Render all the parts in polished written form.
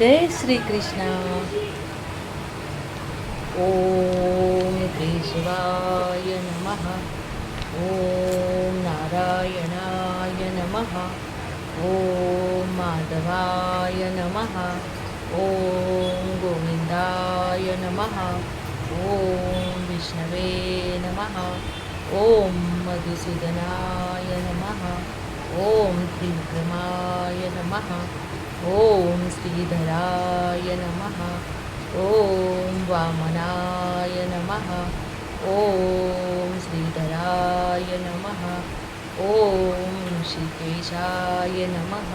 जय श्री कृष्ण। ओम केशवाय नमः। ओम नारायणाय नमः। ओम माधवाय नमः। ओम गोविंदाय नमः। ओम विष्णवे नमः। ओम मधुसूदनाय नमः। ओम त्रिविक्रमाय नमः। ओम श्रीधराय नमः। ओम वामनाय नमः। ओम श्रीधराय नमः। ओम ऋषिकेशाय नमः।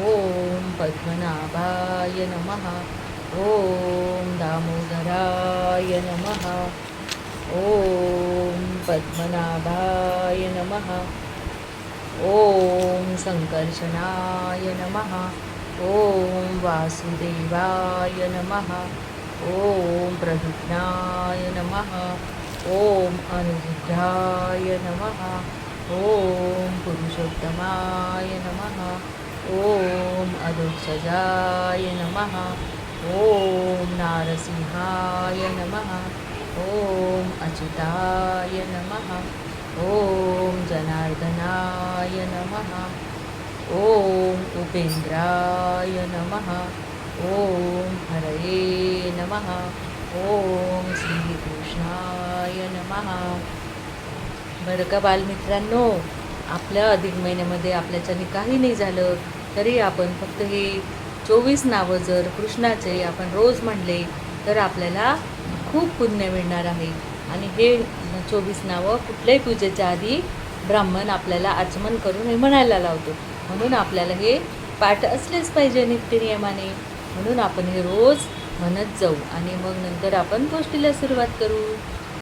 ओम पद्मनाभाय नमः। ओम दामोदराय नमः। ओम पद्मनाभाय नमः। ओम संकर्षणाय नमः। ओम वासुदेवाय नमः। ओम प्रद्युम्नाय नमः। ओम अनिरुद्धाय नमः। ओम पुरुषोत्तमाय नमः। ओम अधोक्षजाय नमः। ओम नारसिंहाय नमः। ओम अच्युताय नमः। ओम जनार्दनाय नमः। ओम उपेंद्राय नमः। ओम हरये नमः। ओम श्रीकृष्णाय नमः। बरं का बालमित्रांनो, आपल्या अधिक महिन्यामध्ये आपल्याच्याने काही नाही झालं तरी आपण फक्त हे 24 नावं जर कृष्णाचे आपण रोज म्हणले तर आपल्याला खूप पुण्य मिळणार आहे. आणि हे 24 नावं कुठल्याही पूजेच्या आधी ब्राह्मण आपल्याला आचमन करून हे म्हणायला लावतो. म्हणून आपल्याला हे पाठ असलेच पाहिजे नित्यनियमाने. म्हणून आपण हे रोज म्हणत जाऊ आणि मग नंतर आपण गोष्टीला सुरुवात करू.